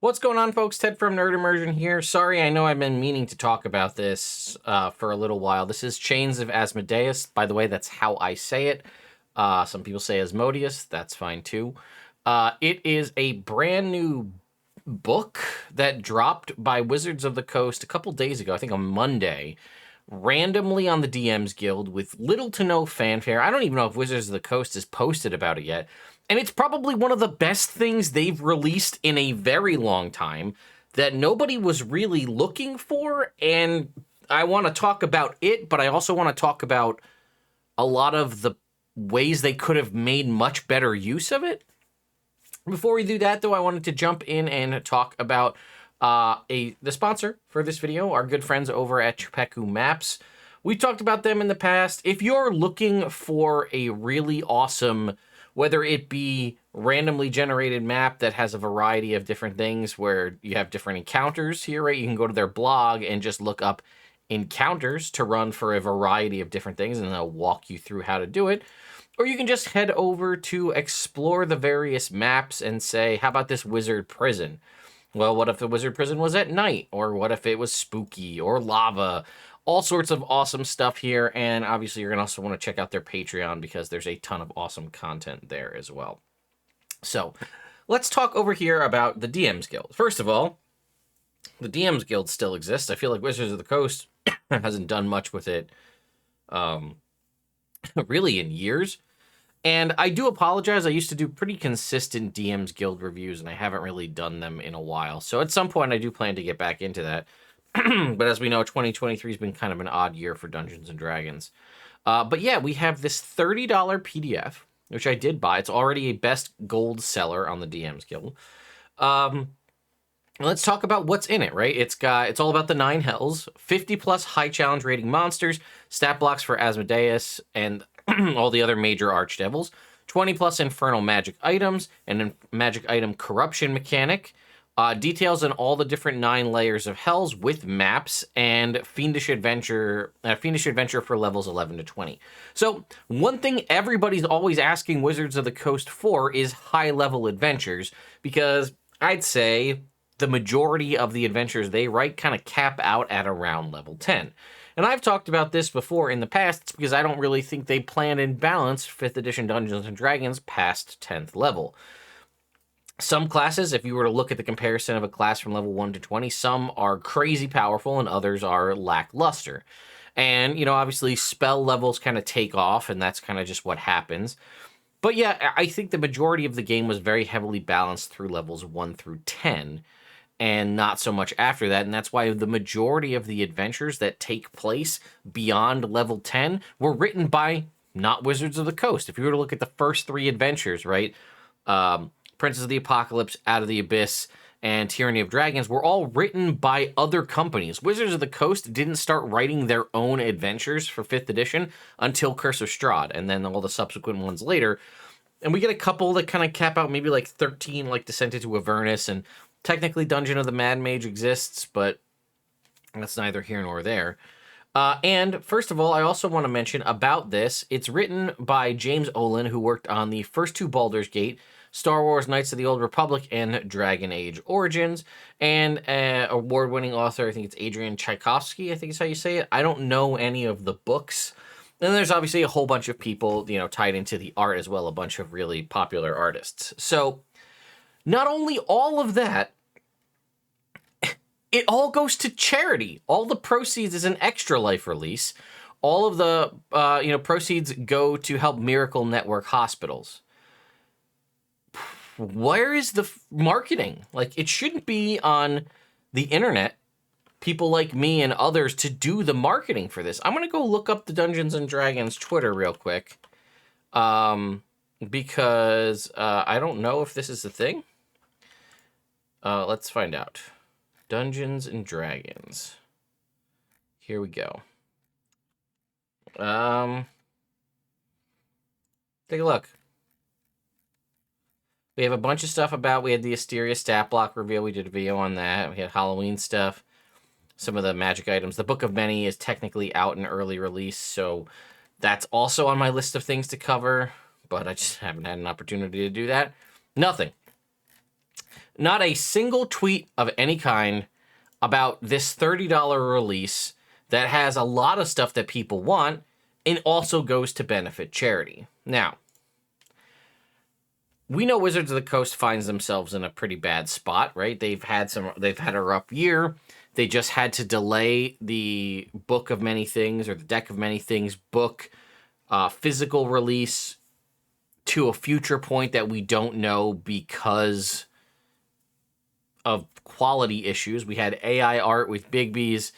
What's going on, folks? Ted from Nerd Immersion here. Sorry, I know I've been meaning to talk about this for a little while. This is Chains of Asmodeus. By the way, that's how I say it. Some people say Asmodeus. That's fine, too. It is a brand new book that dropped by Wizards of the Coast a couple days ago, I think on Monday, randomly on the DM's Guild with little to no fanfare. I don't even know if Wizards of the Coast has posted about it yet. And it's probably one of the best things they've released in a very long time that nobody was really looking for. And I want to talk about it, but I also want to talk about a lot of the ways they could have made much better use of it. Before we do that, though, I wanted to jump in and talk about the sponsor for this video, our good friends over at Chupeku Maps. We've talked about them in the past. If you're looking for a really awesome, whether it be randomly generated map that has a variety of different things where you have different encounters here, right? You can go to their blog and just look up encounters to run for a variety of different things, and they'll walk you through how to do it. Or you can just head over to explore the various maps and say, how about this wizard prison? Well, what if the wizard prison was at night? Or what if it was spooky or lava? All sorts of awesome stuff here. And obviously, you're going to also want to check out their Patreon because there's a ton of awesome content there as well. So let's talk over here about the DM's Guild. First of all, the DM's Guild still exists. I feel like Wizards of the Coast hasn't done much with it really in years. And I do apologize. I used to do pretty consistent DM's Guild reviews, and I haven't really done them in a while. So at some point, I do plan to get back into that. But as we know, 2023 has been kind of an odd year for Dungeons & Dragons. But yeah, we have this $30 PDF, which I did buy. It's already a best gold seller on the DM's Guild. Let's talk about what's in it, right? It's all about the 9 hells, 50 plus high challenge rating monsters, stat blocks for Asmodeus, and all the other major archdevils, 20 plus infernal magic items, and magic item corruption mechanic, details on all the different 9 layers of hells with maps, and fiendish adventure for levels 11 to 20. So one thing everybody's always asking Wizards of the Coast for is high level adventures, because I'd say the majority of the adventures they write kind of cap out at around level 10. And I've talked about this before in the past. It's because I don't really think they plan and balance 5th edition Dungeons & Dragons past 10th level. Some classes, if you were to look at the comparison of a class from level 1 to 20, some are crazy powerful and others are lackluster. And, obviously spell levels kind of take off, and that's kind of just what happens. But yeah, I think the majority of the game was very heavily balanced through levels 1 through 10. And not so much after that, and that's why the majority of the adventures that take place beyond level 10 were written by not Wizards of the Coast. If you were to look at the first 3 adventures, right, Princes of the Apocalypse, Out of the Abyss, and Tyranny of Dragons were all written by other companies. Wizards of the Coast didn't start writing their own adventures for 5th edition until Curse of Strahd, and then all the subsequent ones later. And we get a couple that kind of cap out, maybe like 13, like Descent into Avernus, and technically, Dungeon of the Mad Mage exists, but that's neither here nor there. And first of all, I also want to mention about this. It's written by James Olin, who worked on the first 2 Baldur's Gate, Star Wars Knights of the Old Republic, and Dragon Age Origins. And award-winning author, I think it's Adrian Tchaikovsky, I think is how you say it. I don't know any of the books. And there's obviously a whole bunch of people, tied into the art as well, a bunch of really popular artists. So not only all of that, it all goes to charity. All the proceeds is an Extra Life release. All of the proceeds go to help Miracle Network hospitals. Where is the marketing? Like, it shouldn't be on the internet, people like me and others, to do the marketing for this. I'm going to go look up the Dungeons & Dragons Twitter real quick. Because I don't know if this is the thing. Let's find out. Dungeons & Dragons. Here we go. Take a look. We have a bunch of stuff about, we had the Asteria stat block reveal. We did a video on that. We had Halloween stuff. Some of the magic items. The Book of Many is technically out in early release, so that's also on my list of things to cover, but I just haven't had an opportunity to do that. Nothing. Not a single tweet of any kind about this $30 release that has a lot of stuff that people want and also goes to benefit charity. Now, we know Wizards of the Coast finds themselves in a pretty bad spot, right? They've had a rough year. They just had to delay the Book of Many Things, or the Deck of Many Things book physical release to a future point that we don't know because of quality issues. We had AI art with Bigby's,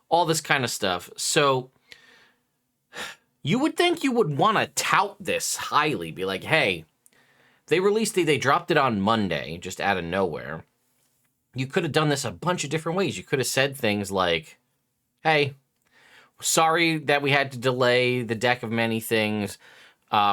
all this kind of stuff. So you would think you would want to tout this highly, be like, hey, they dropped it on Monday, just out of nowhere. You could have done this a bunch of different ways. You could have said things like, hey, sorry that we had to delay the Deck of Many Things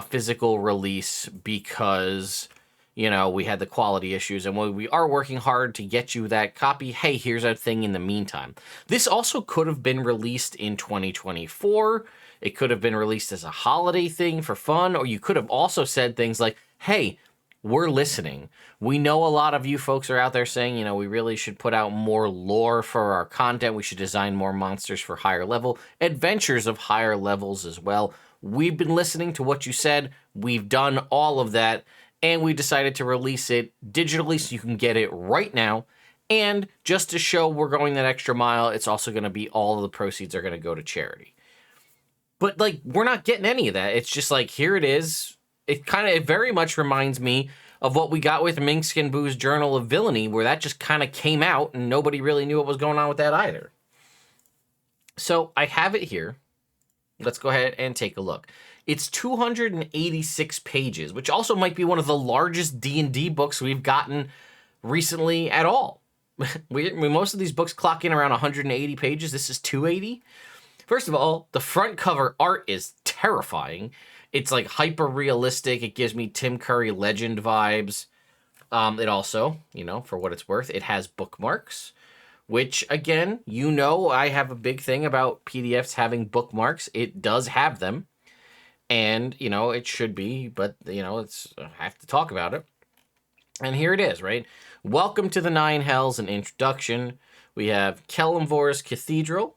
physical release because, you know, we had the quality issues, and we are working hard to get you that copy. Hey, here's a thing in the meantime. This also could have been released in 2024. It could have been released as a holiday thing for fun, or you could have also said things like, hey, we're listening. We know a lot of you folks are out there saying, you know, we really should put out more lore for our content. We should design more monsters for higher level, adventures of higher levels as well. We've been listening to what you said. We've done all of that, and we decided to release it digitally so you can get it right now. And just to show we're going that extra mile, it's also going to be all of the proceeds are going to go to charity. But, like, we're not getting any of that. It's just like, here it is. It very much reminds me of what we got with Minkskin Boo's Journal of Villainy, where that just kind of came out and nobody really knew what was going on with that either. So I have it here. Let's go ahead and take a look. It's 286 pages, which also might be one of the largest D&D books we've gotten recently at all. Most of these books clock in around 180 pages. This is 280. First of all, the front cover art is terrifying. It's like hyper realistic. It gives me Tim Curry Legend vibes. It also, you know, for what it's worth, it has bookmarks, which again, you know, I have a big thing about PDFs having bookmarks. It does have them, and you know, it should be, but you know, I have to talk about it. And here it is, right? Welcome to the Nine Hells, an introduction. We have Kellamvor's Cathedral.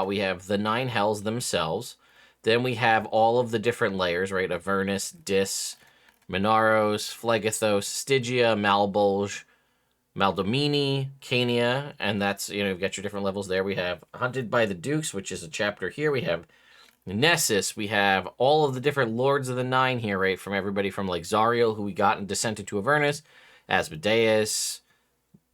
We have the Nine Hells themselves. Then we have all of the different layers, right? Avernus, Dis, Minaros, Phlegethos, Stygia, Malbolge, Maldomini, Cania, and that's, you know, you've got your different levels there. We have Hunted by the Dukes, which is a chapter here. We have Nessus. We have all of the different Lords of the Nine here, right? From everybody from like Zariel, who we got in Descent into Avernus, Asmodeus,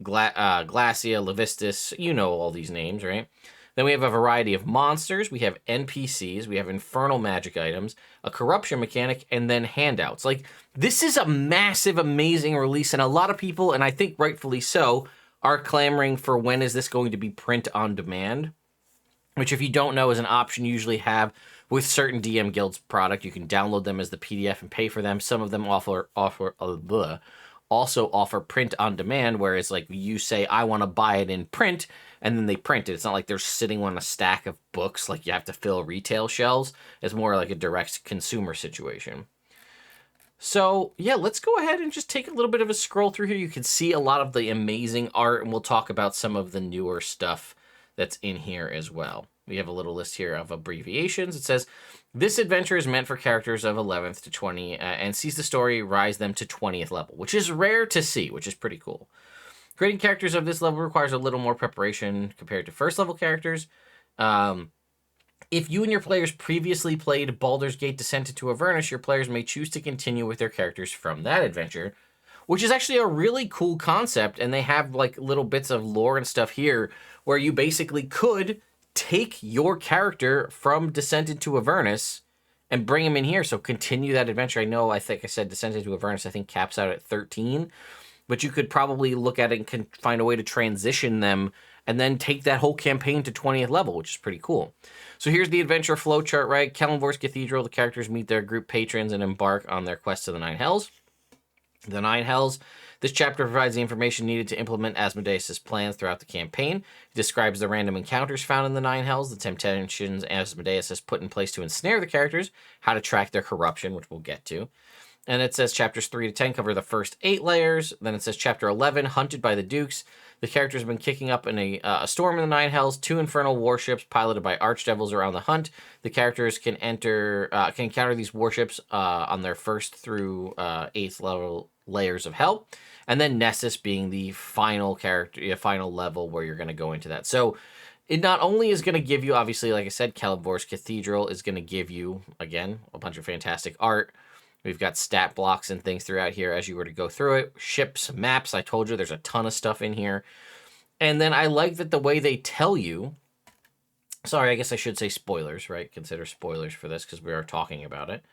Glacia, Levistus, you know all these names, right? Then we have a variety of monsters. We have NPCs. We have infernal magic items, a corruption mechanic, and then handouts. Like, this is a massive, amazing release, and a lot of people, and I think rightfully so, are clamoring for when is this going to be print on demand, which, if you don't know, is an option you usually have with certain DM Guild's product. You can download them as the PDF and pay for them. Some of them also offer print on demand, whereas like you say, I want to buy it in print, and then they print it. It's not like they're sitting on a stack of books like you have to fill retail shelves. It's more like a direct consumer situation. So yeah, let's go ahead and just take a little bit of a scroll through here. You can see a lot of the amazing art, and we'll talk about some of the newer stuff that's in here as well. We have a little list here of abbreviations. It says, this adventure is meant for characters of 11th to 20 and sees the story rise them to 20th level, which is rare to see, which is pretty cool. Creating characters of this level requires a little more preparation compared to first level characters. If you and your players previously played Baldur's Gate Descent into Avernus, your players may choose to continue with their characters from that adventure, which is actually a really cool concept. And they have like little bits of lore and stuff here where you basically could take your character from Descent into Avernus and bring him in here. So continue that adventure. I think I said Descent into Avernus, I think caps out at 13. But you could probably look at it and find a way to transition them and then take that whole campaign to 20th level, which is pretty cool. So here's the adventure flowchart, right? Kellamvor's Cathedral, the characters meet their group patrons and embark on their quest to the Nine Hells. The Nine Hells. This chapter provides the information needed to implement Asmodeus' plans throughout the campaign. It describes the random encounters found in the Nine Hells, the temptations Asmodeus has put in place to ensnare the characters, how to track their corruption, which we'll get to. And it says chapters 3 to 10 cover the first 8 layers. Then it says chapter 11, Hunted by the Dukes. The characters have been kicking up in a storm in the Nine Hells. 2 infernal warships piloted by archdevils are on the hunt. The characters can encounter these warships on their first through 8th level layers of hell. And then Nessus being the final level where you're going to go into that. So it not only is going to give you, obviously, like I said, Celebor's Cathedral is going to give you, again, a bunch of fantastic art. We've got stat blocks and things throughout here as you were to go through it. Ships, maps, I told you there's a ton of stuff in here. And then I like that the way they tell you... Sorry, I guess I should say spoilers, right? Consider spoilers for this because we are talking about it.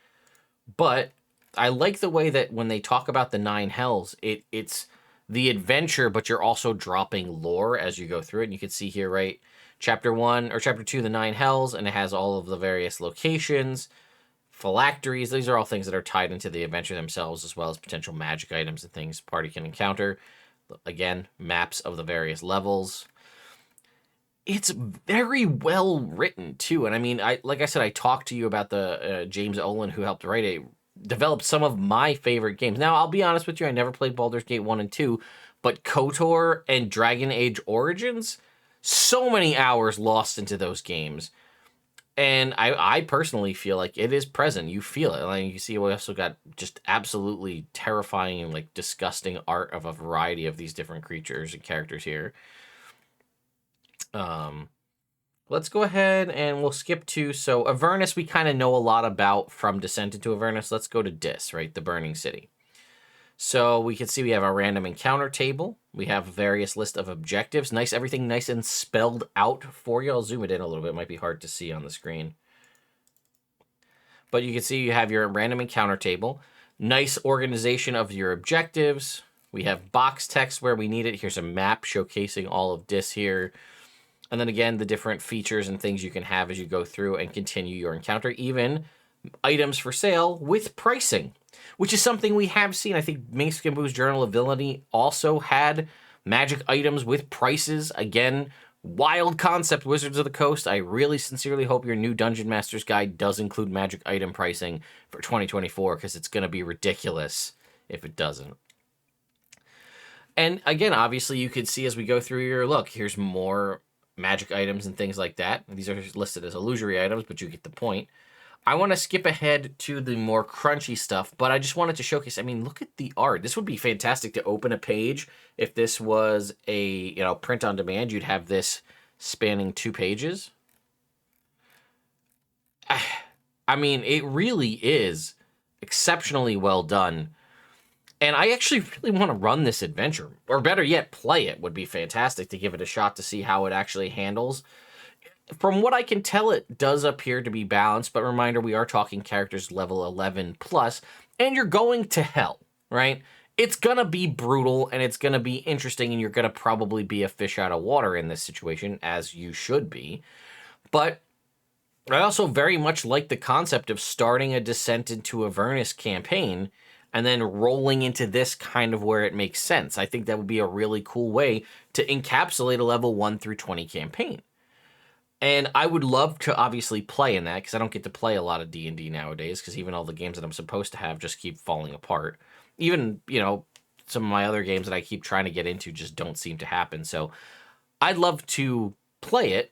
But I like the way that when they talk about the Nine Hells, it's the adventure, but you're also dropping lore as you go through it. And you can see here, right? Chapter 1 or Chapter 2, the Nine Hells, and it has all of the various locations. Phylacteries, these are all things that are tied into the adventure themselves, as well as potential magic items and things party can encounter. Again, maps of the various levels. It's very well written, too. And I mean, like I said, I talked to you about the James Olin, who helped write it, developed some of my favorite games. Now, I'll be honest with you, I never played Baldur's Gate 1 and 2, but KOTOR and Dragon Age Origins, so many hours lost into those games. And I personally feel like it is present. You feel it. Like you see, we also got just absolutely terrifying and like disgusting art of a variety of these different creatures and characters here. Let's go ahead and we'll skip to, so Avernus we kind of know a lot about from Descent into Avernus. Let's go to Dis, right? The Burning City. So we can see we have our random encounter table. We have various list of objectives. Nice, everything nice and spelled out for you. I'll zoom it in a little bit. It might be hard to see on the screen. But you can see you have your random encounter table. Nice organization of your objectives. We have box text where we need it. Here's a map showcasing all of this here. And then again, the different features and things you can have as you go through and continue your encounter. Even items for sale with pricing, which is something we have seen. I think Mace Gambu's Journal of Villainy also had magic items with prices. Again, wild concept, Wizards of the Coast. I really sincerely hope your new Dungeon Master's Guide does include magic item pricing for 2024, because it's going to be ridiculous if it doesn't. And again, obviously, you could see as we go through your look, here's more magic items and things like that. These are listed as illusory items, but you get the point. I want to skip ahead to the more crunchy stuff, but I just wanted to showcase, I mean, look at the art. This would be fantastic to open a page. If this was a, print on demand, you'd have this spanning 2 pages. I mean, it really is exceptionally well done. And I actually really want to run this adventure, or better yet, play it would be fantastic to give it a shot to see how it actually handles. From what I can tell, it does appear to be balanced, but reminder, we are talking characters level 11 plus, and you're going to hell, right? It's going to be brutal, and it's going to be interesting, and you're going to probably be a fish out of water in this situation, as you should be. But I also very much like the concept of starting a Descent into Avernus campaign and then rolling into this kind of where it makes sense. I think that would be a really cool way to encapsulate a level 1 through 20 campaign. And I would love to obviously play in that, because I don't get to play a lot of D&D nowadays, because even all the games that I'm supposed to have just keep falling apart. Even, some of my other games that I keep trying to get into just don't seem to happen. So I'd love to play it,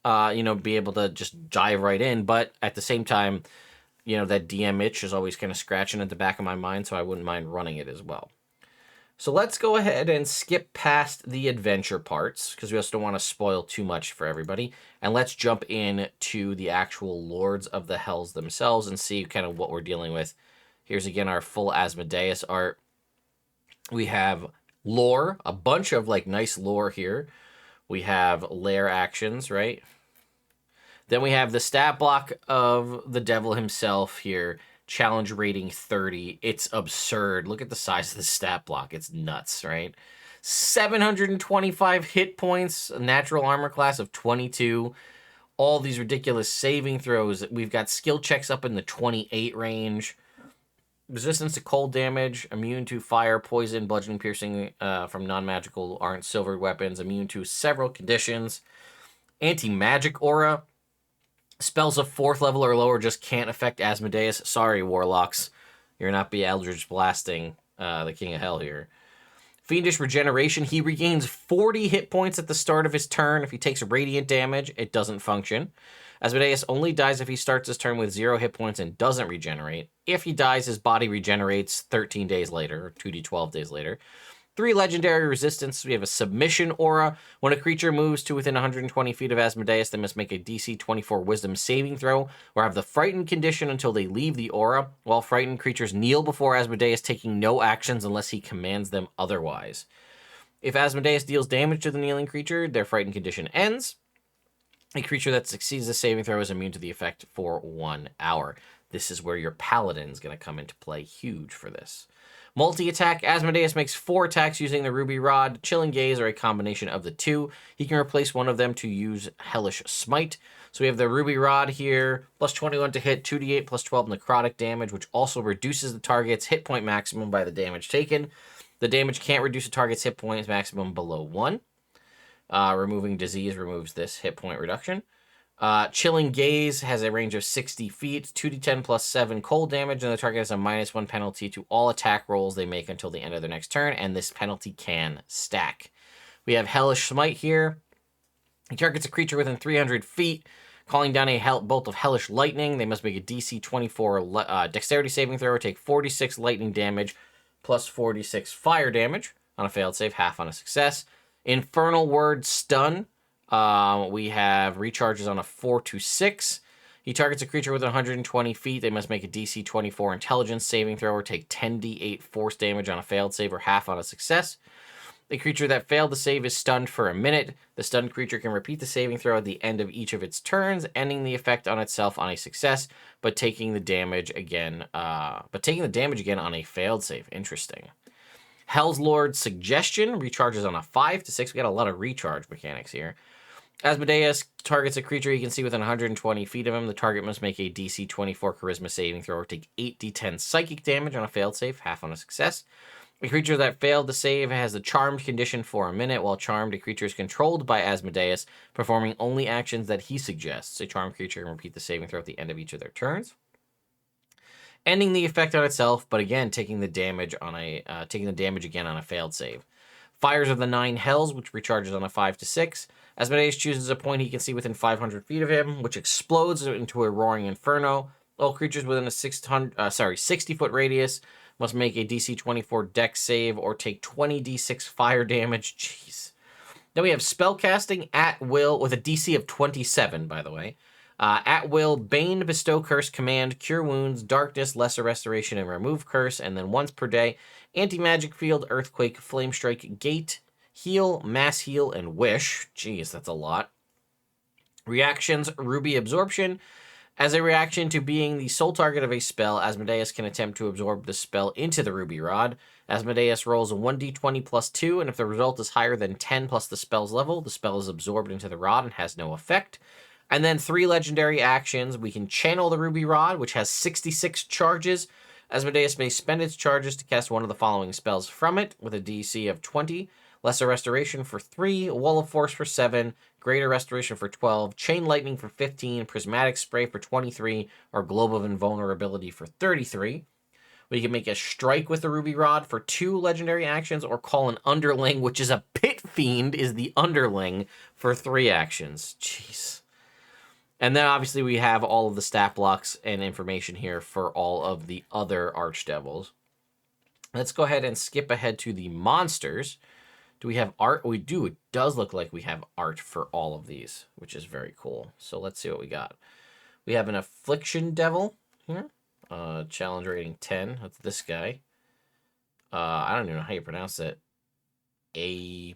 be able to just dive right in. But at the same time, that DM itch is always kind of scratching at the back of my mind, so I wouldn't mind running it as well. So let's go ahead and skip past the adventure parts, because we also don't want to spoil too much for everybody. And let's jump in to the actual Lords of the Hells themselves and see kind of what we're dealing with. Here's again our full Asmodeus art. We have lore, a bunch of nice lore here. We have lair actions, right? Then we have the stat block of the devil himself here. Challenge rating 30. It's absurd. Look at the size of the stat block. It's nuts, right? 725 hit points, a natural armor class of 22. All these ridiculous saving throws. We've got skill checks up in the 28 range. Resistance to cold damage, immune to fire, poison, bludgeoning, piercing from non-magical aren't silvered weapons, immune to several conditions. Anti-magic aura. Spells of 4th level or lower just can't affect Asmodeus. Sorry, Warlocks. You're not be Eldritch blasting the King of Hell here. Fiendish Regeneration. He regains 40 hit points at the start of his turn. If he takes radiant damage, it doesn't function. Asmodeus only dies if he starts his turn with 0 hit points and doesn't regenerate. If he dies, his body regenerates 13 days later, or 2d12 days later. 3 legendary resistance. We have a Submission Aura. When a creature moves to within 120 feet of Asmodeus, they must make a DC 24 Wisdom saving throw or have the Frightened condition until they leave the aura. While frightened, creatures kneel before Asmodeus, taking no actions unless he commands them otherwise. If Asmodeus deals damage to the kneeling creature, their Frightened condition ends. A creature that succeeds the saving throw is immune to the effect for 1 hour. This is where your Paladin is going to come into play huge for this. Multi-attack. Asmodeus makes 4 attacks using the Ruby Rod, Chilling Gaze, or a combination of the two. He can replace one of them to use Hellish Smite. So we have the Ruby Rod here, plus 21 to hit, 2d8 plus 12 necrotic damage, which also reduces the target's hit point maximum by the damage taken. The damage can't reduce a target's hit points maximum below 1. Removing disease removes this hit point reduction. Chilling Gaze has a range of 60 feet, 2d10 plus 7 cold damage, and the target has a -1 penalty to all attack rolls they make until the end of their next turn, and this penalty can stack. We have Hellish Smite here. He targets a creature within 300 feet, calling down a bolt of Hellish Lightning. They must make a DC 24 Dexterity saving throw or take 46 lightning damage plus 46 fire damage on a failed save, half on a success. Infernal Word Stun. We have recharges on a 4 to 6. He targets a creature within 120 feet. They must make a DC 24 Intelligence saving throw or take 10d8 force damage on a failed save or half on a success. The creature that failed the save is stunned for a minute. The stunned creature can repeat the saving throw at the end of each of its turns, ending the effect on itself on a success, but taking the damage again. On a failed save. Interesting. Hell's Lord Suggestion recharges on a 5 to 6. We got a lot of recharge mechanics here. Asmodeus targets a creature he can see within 120 feet of him. The target must make a DC 24 Charisma saving throw or take 8d10 psychic damage on a failed save, half on a success. A creature that failed to save has the Charmed condition for a minute. While charmed, a creature is controlled by Asmodeus, performing only actions that he suggests. A charmed creature can repeat the saving throw at the end of each of their turns, ending the effect on itself, but again taking the damage again on a failed save. Fires of the 9 Hells, which recharges on a 5 to 6. Asmodeus chooses a point he can see within 500 feet of him, which explodes into a roaring inferno. All creatures within a 60-foot radius must make a DC 24 Dex save or take 20d6 fire damage. Jeez. Then we have Spellcasting at will with a DC of 27, by the way. At will, Bane, Bestow Curse, Command, Cure Wounds, Darkness, Lesser Restoration, and Remove Curse. And then once per day, Anti-Magic Field, Earthquake, Flame Strike, Gate, Heal, Mass Heal, and Wish. Jeez, that's a lot. Reactions, Ruby Absorption. As a reaction to being the sole target of a spell, Asmodeus can attempt to absorb the spell into the Ruby Rod. Asmodeus rolls a 1d20 plus 2, and if the result is higher than 10 plus the spell's level, the spell is absorbed into the rod and has no effect. And then 3 legendary actions. We can channel the Ruby Rod, which has 66 charges. Asmodeus may spend its charges to cast one of the following spells from it, with a DC of 20. Lesser Restoration for 3, Wall of Force for 7, Greater Restoration for 12, Chain Lightning for 15, Prismatic Spray for 23, or Globe of Invulnerability for 33. We can make a Strike with the Ruby Rod for 2 legendary actions, or call an Underling, which is a Pit Fiend, is the Underling, for 3 actions. Jeez. And then obviously we have all of the stat blocks and information here for all of the other Archdevils. Let's go ahead and skip ahead to the monsters. Do we have art? We do. It does look like we have art for all of these, which is very cool. So let's see what we got. We have an Affliction Devil here. Challenge rating 10. That's this guy. I don't even know how you pronounce it. A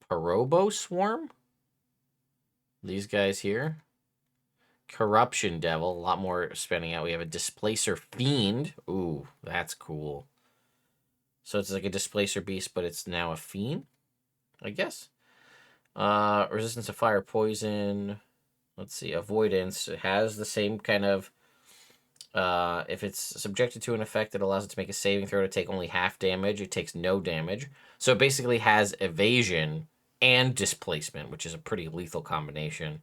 Parobo Swarm? These guys here. Corruption Devil. A lot more spending out. We have a Displacer Fiend. Ooh, that's cool. So it's like a Displacer Beast, but it's now a Fiend, I guess. Resistance to Fire, Poison. Let's see. Avoidance. It has the same kind of... if it's subjected to an effect that allows it to make a saving throw to take only half damage, it takes no damage. So it basically has evasion and displacement, which is a pretty lethal combination.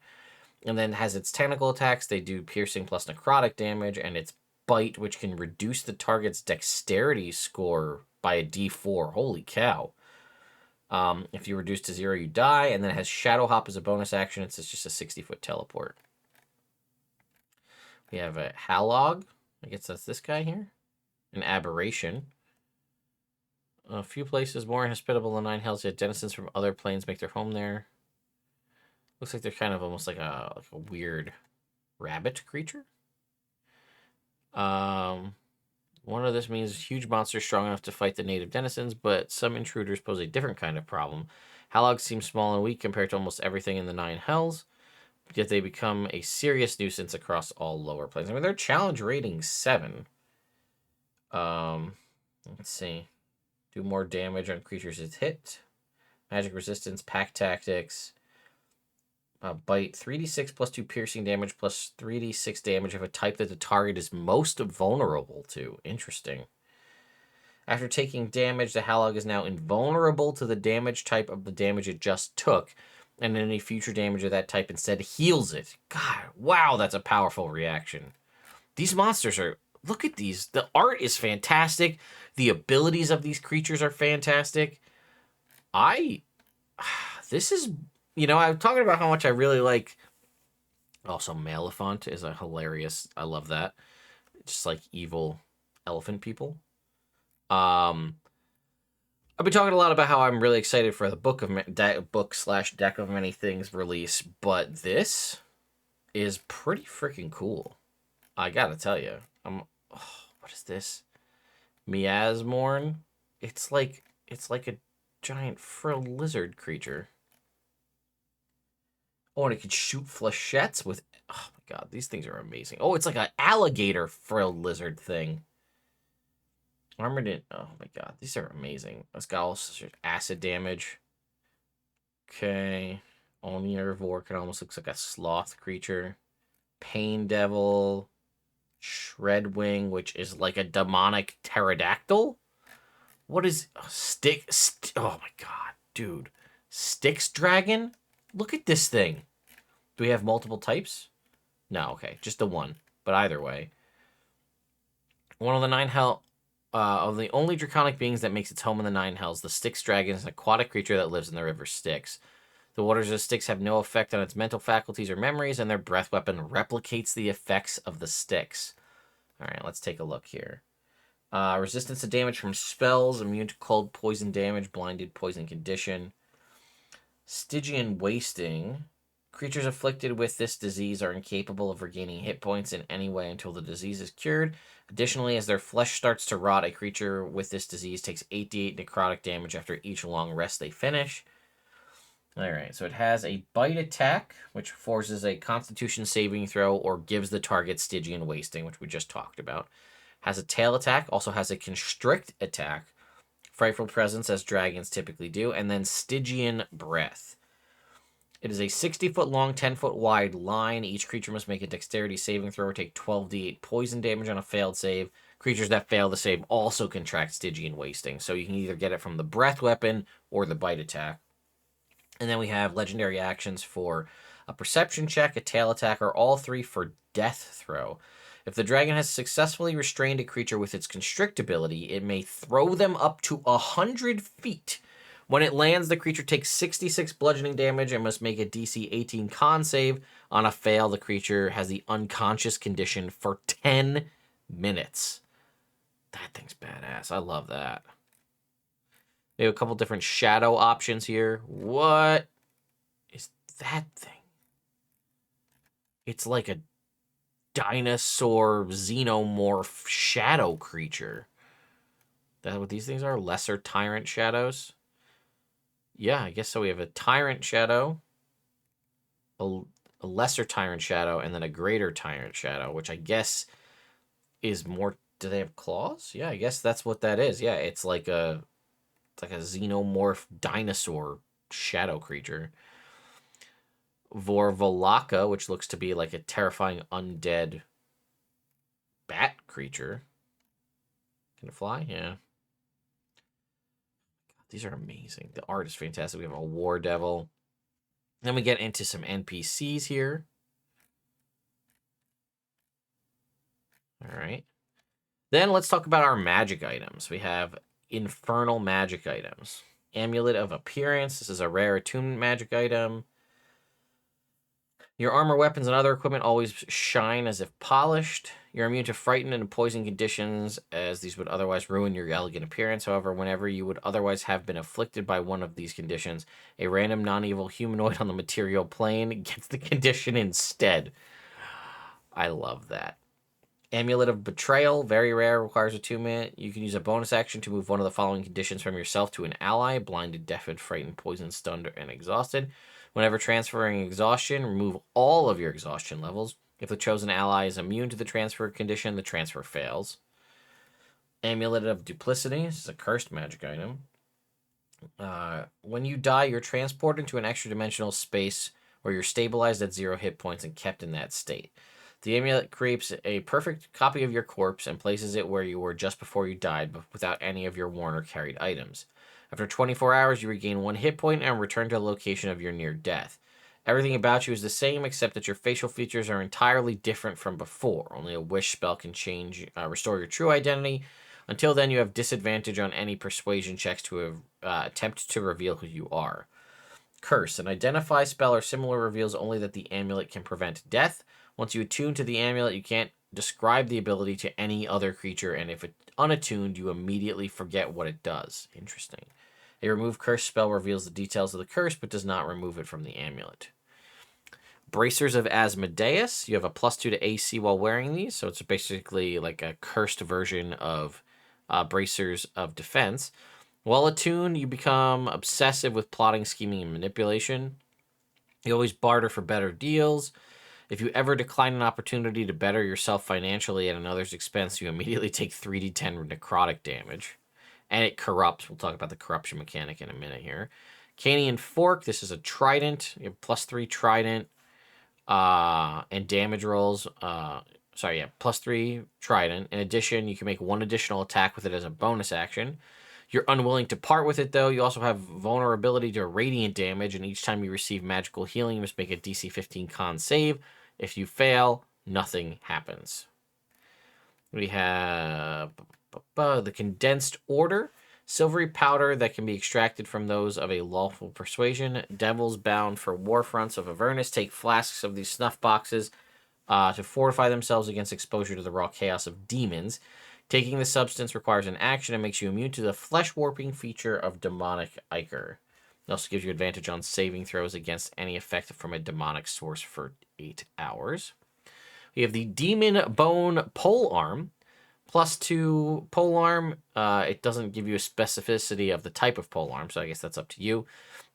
And then has its tentacle attacks. They do piercing plus necrotic damage, and its Bite, which can reduce the target's dexterity score by a d4. Holy cow. If you reduce to 0, you die. And then it has Shadow Hop as a bonus action. It's just a 60-foot teleport. We have a Halog. I guess that's this guy here. An Aberration. A few places more inhospitable than 9 hells, yet denizens from other planes make their home there. Looks like they're kind of almost like a weird rabbit creature. One of this means huge monsters strong enough to fight the native denizens, but some intruders pose a different kind of problem. Halogs seem small and weak compared to almost everything in the 9 hells, yet they become a serious nuisance across all lower planes. I mean, they're challenge rating 7. Let's see. Do more damage on creatures it's hit. Magic resistance, pack tactics. Bite, 3d6 plus 2 piercing damage plus 3d6 damage of a type that the target is most vulnerable to. Interesting. After taking damage, the Halog is now invulnerable to the damage type of the damage it just took, and any future damage of that type instead heals it. God, wow, that's a powerful reaction. These monsters are... Look at these. The art is fantastic. The abilities of these creatures are fantastic. This is... You know, I'm talking about how much I really like... Also, Maleficent is a hilarious... I love that. Just like evil elephant people. I've been talking a lot about how I'm really excited for the book/deck of many things release, but this is pretty freaking cool. I gotta tell you. What is this? Miasmorn? It's like a giant frilled lizard creature. Oh, and it can shoot flechettes with... Oh my god, these things are amazing. Oh, it's like an alligator frilled lizard thing. Armored in... Oh my god, these are amazing. It's got also acid damage. Okay. Omnivore can almost looks like a sloth creature. Pain Devil. Shredwing, which is like a demonic pterodactyl. What is... Oh my god, dude. Styx Dragon? Look at this thing. Do we have multiple types? No, okay. Just the one. But either way. One of the 9 hell... of the only draconic beings that makes its home in the 9 hells, the Styx Dragon is an aquatic creature that lives in the river Styx. The waters of Styx have no effect on its mental faculties or memories, and their breath weapon replicates the effects of the Styx. Alright, let's take a look here. Resistance to damage from spells, immune to cold, poison damage, blinded, poison condition. Stygian Wasting. Creatures afflicted with this disease are incapable of regaining hit points in any way until the disease is cured. Additionally, as their flesh starts to rot, a creature with this disease takes 8d8 necrotic damage after each long rest they finish. Alright, so it has a bite attack, which forces a constitution saving throw or gives the target Stygian Wasting, which we just talked about. Has a tail attack, also has a constrict attack, frightful presence as dragons typically do, and then Stygian Breath. It is a 60-foot long, 10-foot wide line. Each creature must make a dexterity saving throw or take 12d8 poison damage on a failed save. Creatures that fail the save also contract Stygian Wasting, so you can either get it from the breath weapon or the bite attack. And then we have legendary actions for a perception check, a tail attack, or all 3 for death throw. If the dragon has successfully restrained a creature with its constrict ability, it may throw them up to 100 feet. When it lands, the creature takes 66 bludgeoning damage and must make a DC 18 con save. On a fail, the creature has the unconscious condition for 10 minutes. That thing's badass. I love that. We have a couple different shadow options here. What is that thing? It's like a dinosaur xenomorph shadow creature. That's what these things are? Lesser tyrant shadows? Yeah, I guess so. We have a tyrant shadow, a lesser tyrant shadow, and then a greater tyrant shadow, which I guess is more... Do they have claws? Yeah, I guess that's what that is. Yeah, it's like a xenomorph dinosaur shadow creature. Vorvolaka, which looks to be like a terrifying undead bat creature. Can it fly? Yeah. These are amazing. The art is fantastic. We have a war devil. Then we get into some NPCs here. All right. Then let's talk about our magic items. We have infernal magic items. Amulet of Appearance. This is a rare attunement magic item. Your armor, weapons, and other equipment always shine as if polished. You're immune to frightened and poison conditions, as these would otherwise ruin your elegant appearance. However, whenever you would otherwise have been afflicted by one of these conditions, a random non-evil humanoid on the material plane gets the condition instead. I love that. Amulet of Betrayal, very rare, requires attunement. You can use a bonus action to move one of the following conditions from yourself to an ally: blinded, deafened, frightened, poisoned, stunned, and exhausted. Whenever transferring exhaustion, remove all of your exhaustion levels. If the chosen ally is immune to the transfer condition, the transfer fails. Amulet of Duplicity, this is a cursed magic item. When you die, you're transported into an extra dimensional space where you're stabilized at 0 hit points and kept in that state. The amulet creates a perfect copy of your corpse and places it where you were just before you died, but without any of your worn or carried items. After 24 hours, you regain 1 hit point and return to the location of your near death. Everything about you is the same, except that your facial features are entirely different from before. Only a wish spell can restore your true identity. Until then, you have disadvantage on any persuasion checks to attempt to reveal who you are. Curse. An identify spell or similar reveals only that the amulet can prevent death. Once you attune to the amulet, you can't describe the ability to any other creature, and if it's unattuned, you immediately forget what it does. Interesting. A remove curse spell reveals the details of the curse, but does not remove it from the amulet. Bracers of Asmodeus. You have a +2 to AC while wearing these, so it's basically like a cursed version of Bracers of Defense. While attuned, you become obsessive with plotting, scheming, and manipulation. You always barter for better deals. If you ever decline an opportunity to better yourself financially at another's expense, you immediately take 3d10 necrotic damage. And it corrupts. We'll talk about the corruption mechanic in a minute here. Canian Fork. This is a trident. You have +3 trident. And damage rolls. +3 trident. In addition, you can make 1 additional attack with it as a bonus action. You're unwilling to part with it, though. You also have vulnerability to radiant damage, and each time you receive magical healing, you must make a DC 15 con save. If you fail, nothing happens. We have the Condensed Order. Silvery powder that can be extracted from those of a lawful persuasion. Devils bound for Warfronts of Avernus take flasks of these snuff boxes to fortify themselves against exposure to the raw chaos of demons. Taking the substance requires an action and makes you immune to the flesh warping feature of demonic ichor. It also gives you advantage on saving throws against any effect from a demonic source for 8 hours. We have the Demon Bone Pole Arm. +2 pole arm. It doesn't give you a specificity of the type of pole arm, so I guess that's up to you.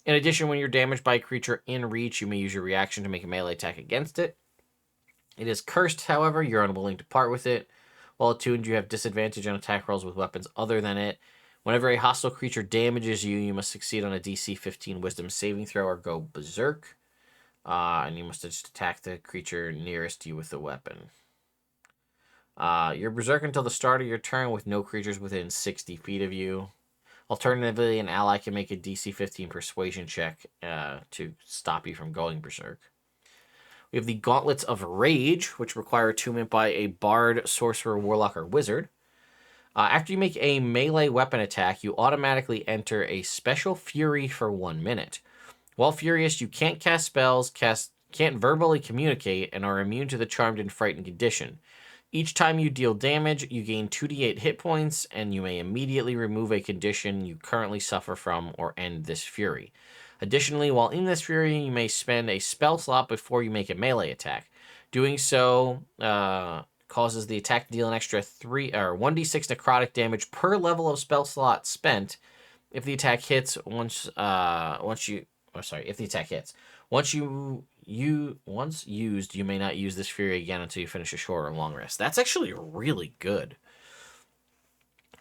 In addition, when you're damaged by a creature in reach, you may use your reaction to make a melee attack against it. It is cursed, however. You're unwilling to part with it. While attuned, you have disadvantage on attack rolls with weapons other than it. Whenever a hostile creature damages you, you must succeed on a DC 15 Wisdom saving throw or go berserk. And you must just attack the creature nearest you with the weapon. You're berserk until the start of your turn with no creatures within 60 feet of you. Alternatively, an ally can make a DC 15 persuasion check to stop you from going berserk. We have the Gauntlets of Rage, which require attunement by a bard, sorcerer, warlock, or wizard. After you make a melee weapon attack, you automatically enter a special fury for 1 minute. While furious, you can't cast spells, can't verbally communicate, and are immune to the charmed and frightened condition. Each time you deal damage, you gain 2d8 hit points, and you may immediately remove a condition you currently suffer from or end this fury. Additionally, while in this fury, you may spend a spell slot before you make a melee attack. Doing so causes the attack to deal an extra 1d6 necrotic damage per level of spell slot spent. If the attack hits, once used, you may not use this fury again until you finish a short or long rest. That's actually really good.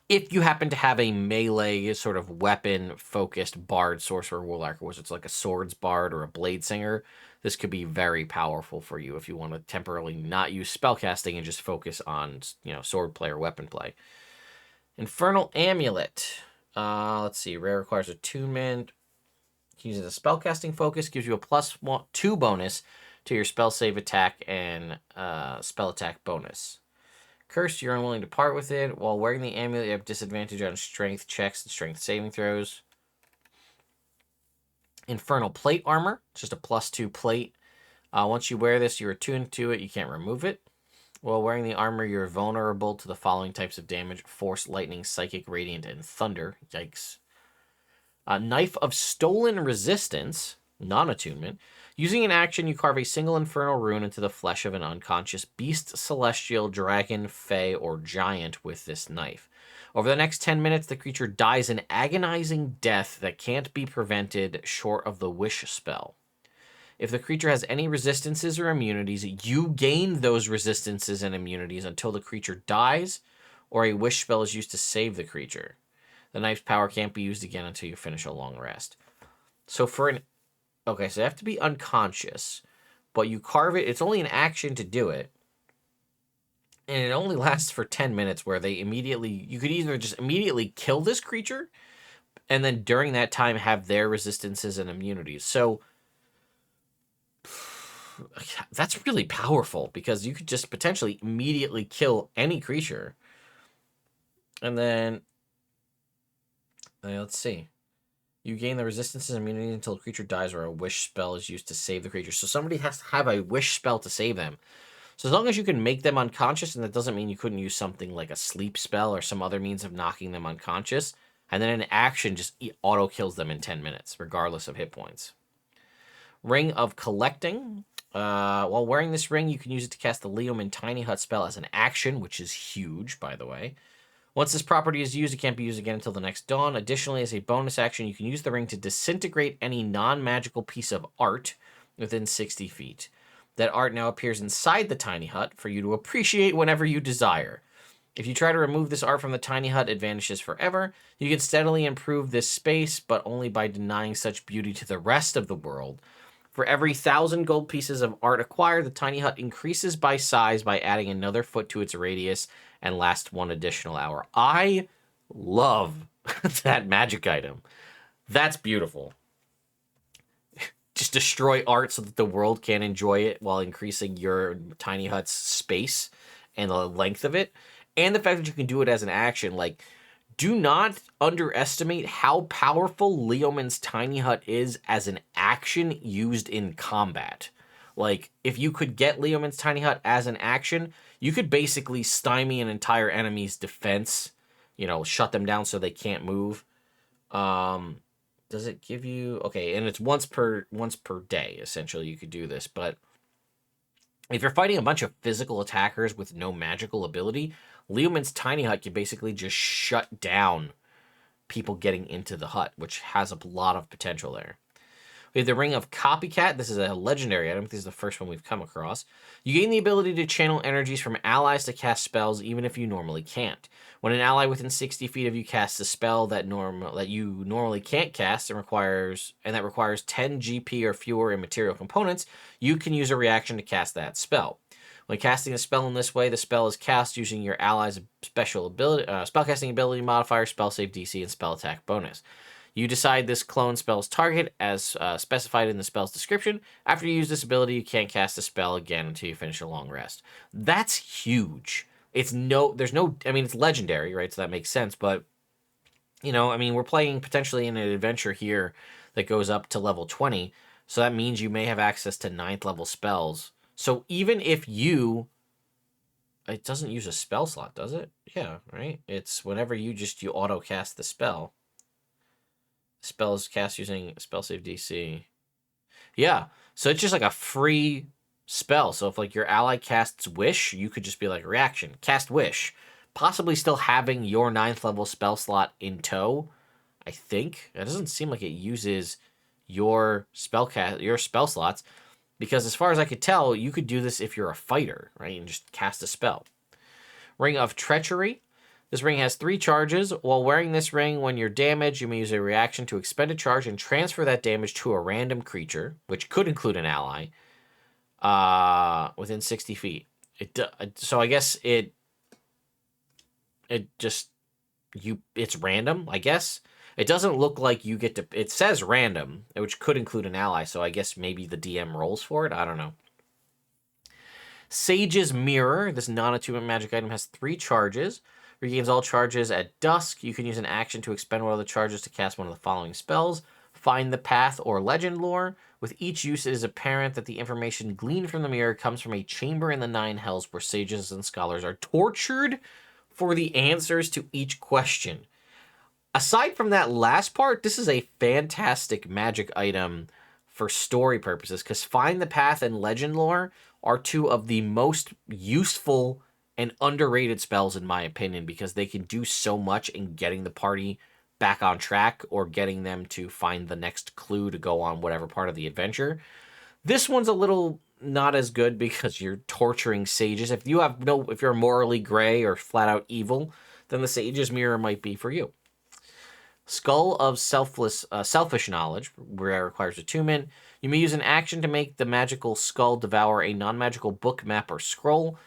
If you happen to have a melee sort of weapon-focused bard, sorcerer, warlock, or wizard, like a swords bard or a blade singer, this could be very powerful for you if you want to temporarily not use spellcasting and just focus on, sword play or weapon play. Infernal Amulet. Let's see. Rare requires attunement. Uses a spellcasting focus, gives you a +2 bonus to your spell save attack and spell attack bonus. Cursed, you're unwilling to part with it. While wearing the amulet, you have disadvantage on strength checks and strength saving throws. Infernal plate armor, just a +2 plate. Once you wear this, you're attuned to it. You can't remove it. While wearing the armor, you're vulnerable to the following types of damage: force, lightning, psychic, radiant, and thunder. Yikes. Knife of Stolen Resistance, non-attunement. Using an action, you carve a single infernal rune into the flesh of an unconscious beast, celestial, dragon, fey, or giant with this knife. Over the next 10 minutes, the creature dies an agonizing death that can't be prevented short of the wish spell. If the creature has any resistances or immunities, you gain those resistances and immunities until the creature dies or a wish spell is used to save the creature. The knife's power can't be used again until you finish a long rest. So okay, so they have to be unconscious, but you carve it. It's only an action to do it. And it only lasts for 10 minutes where you could either just immediately kill this creature and then during that time have their resistances and immunities. So that's really powerful because you could just potentially immediately kill any creature. And then, let's see. You gain the resistances and immunity until the creature dies or a wish spell is used to save the creature. So somebody has to have a wish spell to save them. So as long as you can make them unconscious, and that doesn't mean you couldn't use something like a sleep spell or some other means of knocking them unconscious, and then an action just auto kills them in 10 minutes, regardless of hit points. Ring of Collecting. While wearing this ring, you can use it to cast the Leoman Tiny Hut spell as an action, which is huge, by the way. Once this property is used, it can't be used again until the next dawn. Additionally, as a bonus action, you can use the ring to disintegrate any non-magical piece of art within 60 feet. That art now appears inside the tiny hut for you to appreciate whenever you desire. If you try to remove this art from the tiny hut, it vanishes forever. You can steadily improve this space, but only by denying such beauty to the rest of the world. For every 1,000 gold pieces of art acquired, the tiny hut increases by size by adding another foot to its radius and lasts 1 additional hour. I love that magic item. That's beautiful. Just destroy art so that the world can enjoy it while increasing your tiny hut's space and the length of it. And the fact that you can do it as an action. Like, do not underestimate how powerful Leoman's tiny hut is as an action used in combat. Like, if you could get Leoman's tiny hut as an action, you could basically stymie an entire enemy's defense, shut them down so they can't move. Does it give you... Okay, and it's once per day, essentially, you could do this. But if you're fighting a bunch of physical attackers with no magical ability, Leoman's tiny hut can basically just shut down people getting into the hut, which has a lot of potential there. We have the Ring of Copycat. This is a legendary item. This is the first one we've come across. You gain the ability to channel energies from allies to cast spells, even if you normally can't. When an ally within 60 feet of you casts a spell that you normally can't cast and that requires 10 GP or fewer in material components, you can use a reaction to cast that spell. When casting a spell in this way, the spell is cast using your ally's spellcasting ability modifier, spell save DC, and spell attack bonus. You decide this clone spell's target as specified in the spell's description. After you use this ability, you can't cast a spell again until you finish a long rest. That's huge. It's legendary, right? So that makes sense. But, we're playing potentially in an adventure here that goes up to level 20. So that means you may have access to 9th level spells. So even if it doesn't use a spell slot, does it? Yeah, right? It's whenever you auto cast the spell. Spell is cast using spell save DC. Yeah, so it's just like a free spell. So if your ally casts Wish, you could just be like, reaction, cast Wish. Possibly still having your 9th level spell slot in tow, I think. It doesn't seem like it uses your spell slots, because as far as I could tell, you could do this if you're a fighter, right? And just cast a spell. Ring of Treachery. This ring has 3 charges. While wearing this ring, when you're damaged, you may use a reaction to expend a charge and transfer that damage to a random creature, which could include an ally, within 60 feet. So I guess it's random, I guess. It doesn't look like you get to... It says random, which could include an ally, so I guess maybe the DM rolls for it. I don't know. Sage's Mirror. This non-attunement magic item has 3 charges. Regains all charges at dusk. You can use an action to expend one of the charges to cast one of the following spells. Find the Path or Legend Lore. With each use, it is apparent that the information gleaned from the mirror comes from a chamber in the 9 hells where sages and scholars are tortured for the answers to each question. Aside from that last part, this is a fantastic magic item for story purposes, because Find the Path and Legend Lore are 2 of the most useful and underrated spells in my opinion, because they can do so much in getting the party back on track or getting them to find the next clue to go on whatever part of the adventure. This one's a little not as good because you're torturing sages. If you're morally gray or flat out evil, then the Sage's Mirror might be for you. Skull of Selfish Knowledge, where it requires attunement. You may use an action to make the magical skull devour a non-magical book, map, or scroll.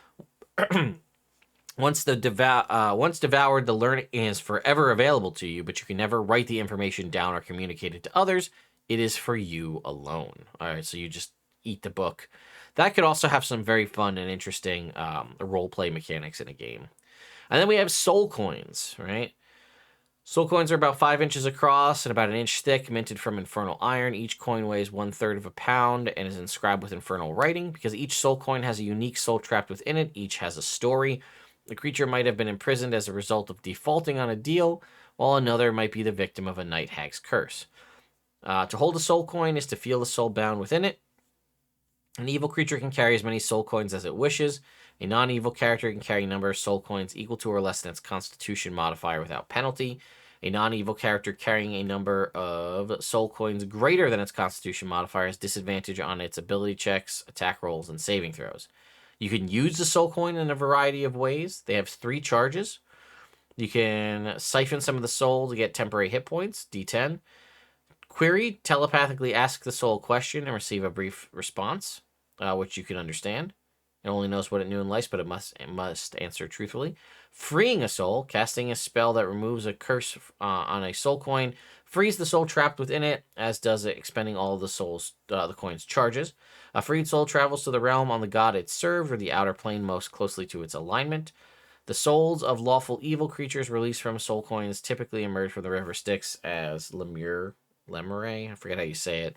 Once devoured, the learning is forever available to you, but you can never write the information down or communicate it to others. It is for you alone. All right, so you just eat the book. That could also have some very fun and interesting role-play mechanics in a game. And then we have soul coins, right? Soul coins are about 5 inches across and about an inch thick, minted from infernal iron. Each coin weighs 1/3 of a pound and is inscribed with infernal writing. Because each soul coin has a unique soul trapped within it, each has a story. The creature might have been imprisoned as a result of defaulting on a deal, while another might be the victim of a night hag's curse. To hold a soul coin is to feel the soul bound within it. An evil creature can carry as many soul coins as it wishes. A non-evil character can carry a number of soul coins equal to or less than its constitution modifier without penalty. A non-evil character carrying a number of soul coins greater than its constitution modifier has disadvantage on its ability checks, attack rolls, and saving throws. You can use the soul coin in a variety of ways. They have 3 charges. You can siphon some of the soul to get temporary hit points, D10. Query, telepathically ask the soul a question and receive a brief response, which you can understand. It only knows what it knew in life, but it must answer truthfully. Freeing a soul, casting a spell that removes a curse on a soul coin, frees the soul trapped within it, as does it, expending all of the coin's charges. A freed soul travels to the realm on the god it served, or the outer plane most closely to its alignment. The souls of lawful evil creatures released from soul coins typically emerge from the river Styx as lemure, I forget how you say it,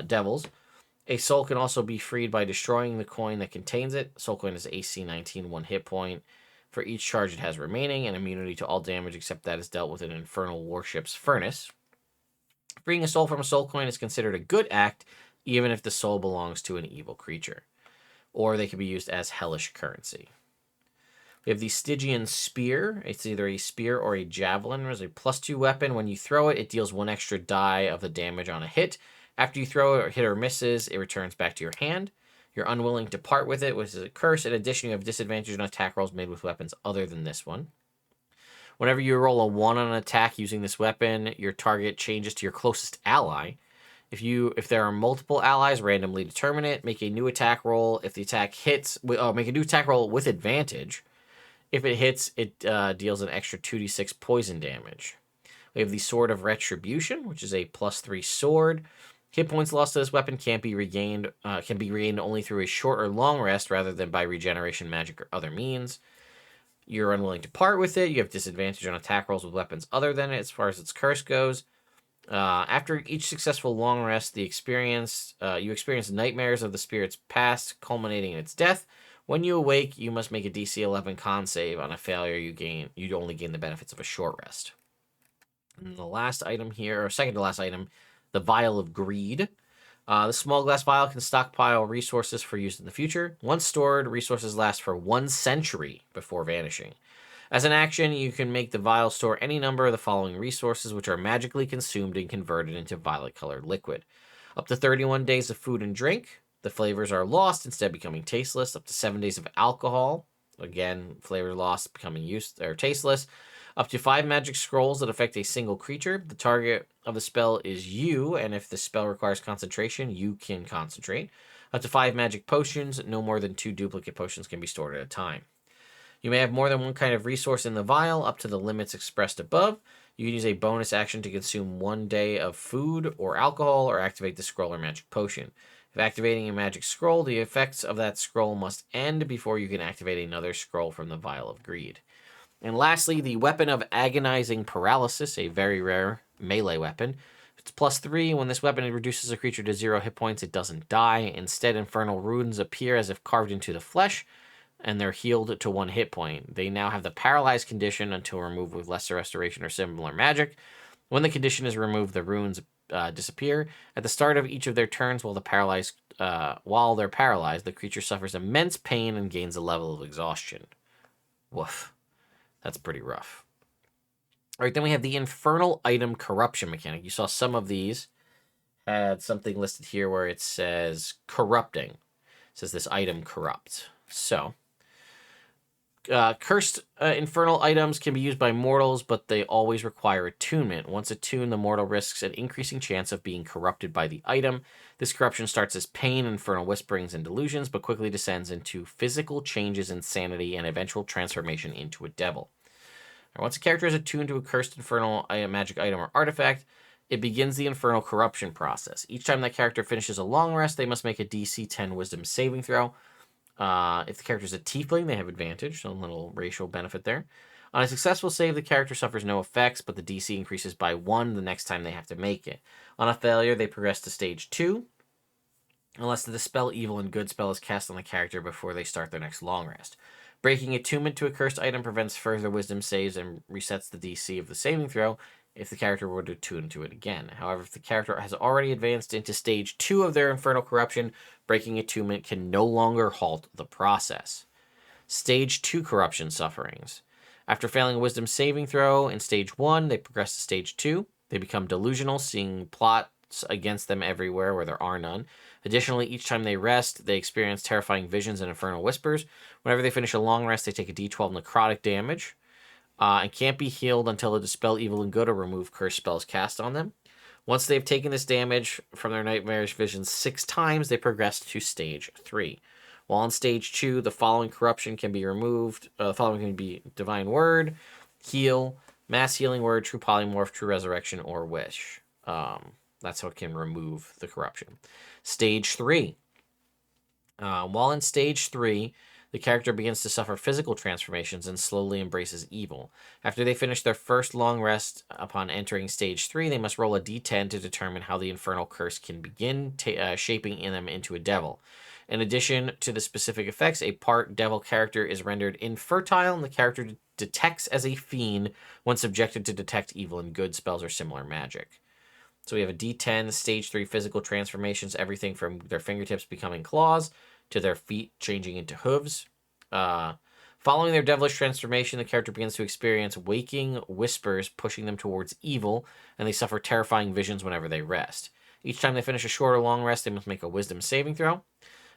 devils. A soul can also be freed by destroying the coin that contains it. Soul coin is AC 19, 1 hit point. For each charge it has remaining, and immunity to all damage except that is dealt with in Infernal Warship's Furnace. Freeing a soul from a soul coin is considered a good act, even if the soul belongs to an evil creature. Or they can be used as hellish currency. We have the Stygian Spear. It's either a spear or a javelin. It's a +2 weapon. When you throw it, it deals 1 extra die of the damage on a hit. After you throw it or hit or misses, it returns back to your hand. You're unwilling to part with it, which is a curse. In addition, you have disadvantage on attack rolls made with weapons other than this one. Whenever you roll a 1 on an attack using this weapon, your target changes to your closest ally. If there are multiple allies, randomly determine it. Make a new attack roll. If the attack hits, make a new attack roll with advantage. If it hits, it deals an extra 2d6 poison damage. We have the Sword of Retribution, which is a +3 sword. Hit points lost to this weapon can be regained only through a short or long rest rather than by regeneration, magic, or other means. You're unwilling to part with it. You have disadvantage on attack rolls with weapons other than it as far as its curse goes. After each successful long rest, you experience nightmares of the spirit's past, culminating in its death. When you awake, you must make a DC 11 con save. On a failure, you only gain the benefits of a short rest. And the last item here, or second to last item, the Vial of Greed. The small glass vial can stockpile resources for use in the future. Once stored, resources last for 1 century before vanishing. As an action, you can make the vial store any number of the following resources, which are magically consumed and converted into violet-colored liquid. Up to 31 days of food and drink. The flavors are lost, instead becoming tasteless. Up to 7 days of alcohol. Again, flavor lost, becoming tasteless. Up to 5 magic scrolls that affect a single creature. The target of the spell is you, and if the spell requires concentration, you can concentrate. Up to 5 magic potions. No more than 2 duplicate potions can be stored at a time. You may have more than one kind of resource in the vial, up to the limits expressed above. You can use a bonus action to consume 1 day of food or alcohol, or activate the scroll or magic potion. If activating a magic scroll, the effects of that scroll must end before you can activate another scroll from the Vial of Greed. And lastly, the Weapon of Agonizing Paralysis, a very rare melee weapon. It's +3. When this weapon reduces a creature to 0 hit points, it doesn't die. Instead, infernal runes appear as if carved into the flesh, and they're healed to 1 hit point. They now have the paralyzed condition until removed with lesser restoration or similar magic. When the condition is removed, the runes disappear. At the start of each of their turns, while they're paralyzed, the creature suffers immense pain and gains a level of exhaustion. Woof. That's pretty rough. All right, then we have the Infernal Item Corruption mechanic. You saw some of these had something listed here where it says corrupting. It says this item corrupts. So, cursed infernal items can be used by mortals, but they always require attunement. Once attuned, the mortal risks an increasing chance of being corrupted by the item. This corruption starts as pain, infernal whisperings, and delusions, but quickly descends into physical changes, insanity, and eventual transformation into a devil. Once a character is attuned to a cursed infernal magic item or artifact, it begins the infernal corruption process. Each time that character finishes a long rest, they must make a DC 10 Wisdom saving throw. If the character is a tiefling, they have advantage, so a little racial benefit there. On a successful save, the character suffers no effects, but the DC increases by 1 the next time they have to make it. On a failure, they progress to stage 2, unless the Dispel Evil and Good spell is cast on the character before they start their next long rest. Breaking attunement to a cursed item prevents further wisdom saves and resets the DC of the saving throw if the character were to attune to it again. However, if the character has already advanced into stage 2 of their infernal corruption, breaking attunement can no longer halt the process. Stage 2 corruption sufferings. After failing a wisdom saving throw in stage 1, they progress to stage 2. They become delusional, seeing plots against them everywhere where there are none. Additionally, each time they rest, they experience terrifying visions and infernal whispers. Whenever they finish a long rest, they take a d12 necrotic damage and can't be healed until the Dispel Evil and Good or remove cursed spells cast on them. Once they've taken this damage from their nightmarish visions 6 times, they progress to stage 3. While on stage 2, the following corruption can be removed. The following can be Divine Word, Heal, Mass Healing Word, True Polymorph, True Resurrection, or Wish. That's how it can remove the corruption. Stage 3. While in stage 3, the character begins to suffer physical transformations and slowly embraces evil. After they finish their first long rest upon entering stage 3, they must roll a d10 to determine how the infernal curse can begin shaping in them into a devil. In addition to the specific effects, a part devil character is rendered infertile, and the character detects as a fiend when subjected to detect evil and good spells or similar magic. So we have a d10, stage 3 physical transformations, everything from their fingertips becoming claws to their feet changing into hooves. Following their devilish transformation, the character begins to experience waking whispers pushing them towards evil, and they suffer terrifying visions whenever they rest. Each time they finish a short or long rest, they must make a wisdom saving throw.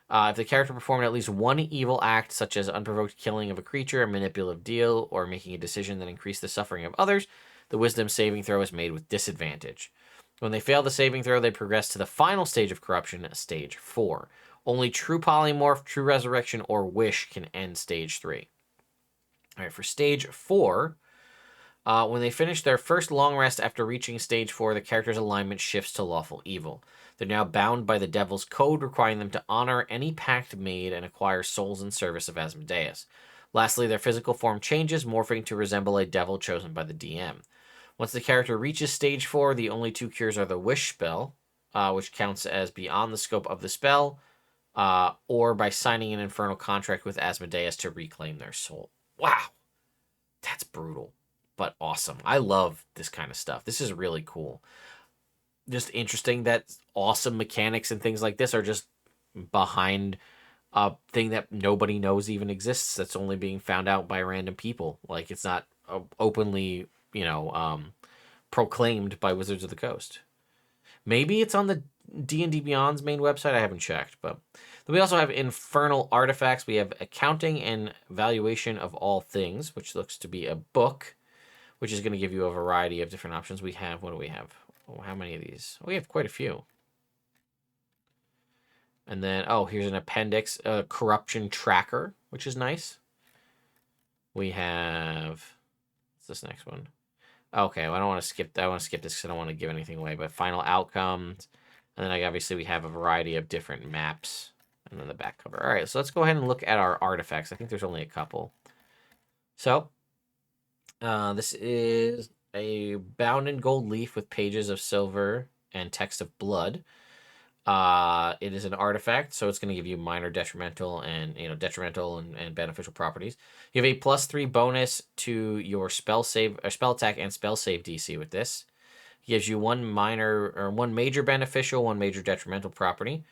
If the character performed at least one evil act, such as unprovoked killing of a creature, a manipulative deal, or making a decision that increased the suffering of others, the wisdom saving throw is made with disadvantage. When they fail the saving throw, they progress to the final stage of corruption, stage 4. Only True Polymorph, True Resurrection, or Wish can end stage 3. All right, for stage 4, when they finish their first long rest after reaching stage 4, the character's alignment shifts to lawful evil. They're now bound by the Devil's Code, requiring them to honor any pact made and acquire souls in service of Asmodeus. Lastly, their physical form changes, morphing to resemble a devil chosen by the DM. Once the character reaches stage 4, the only 2 cures are the Wish spell, which counts as beyond the scope of the spell, or by signing an infernal contract with Asmodeus to reclaim their soul. Wow, that's brutal, but awesome. I love this kind of stuff. This is really cool. Just interesting that awesome mechanics and things like this are just behind a thing that nobody knows even exists. That's only being found out by random people. Like, it's not openly, proclaimed by Wizards of the Coast. Maybe it's on the D&D Beyond's main website. I haven't checked, but then we also have infernal artifacts. We have accounting and valuation of all things, which looks to be a book, which is going to give you a variety of different options. We have, what do we have? Oh, how many of these? We have quite a few. And then, here's an appendix, a corruption tracker, which is nice. We have, what's this next one? Okay, well, I don't want to skip. I want to skip this because I don't want to give anything away. But final outcomes, And then obviously we have a variety of different maps. And then the back cover. All right, so let's go ahead and look at our artifacts. I think there's only a couple. So this is a bound in gold leaf with pages of silver and text of blood. It is an artifact, so it's going to give you minor detrimental and detrimental and beneficial properties. You have a +3 bonus to your spell save or spell attack and spell save DC with this. It gives you one major beneficial, one major detrimental property.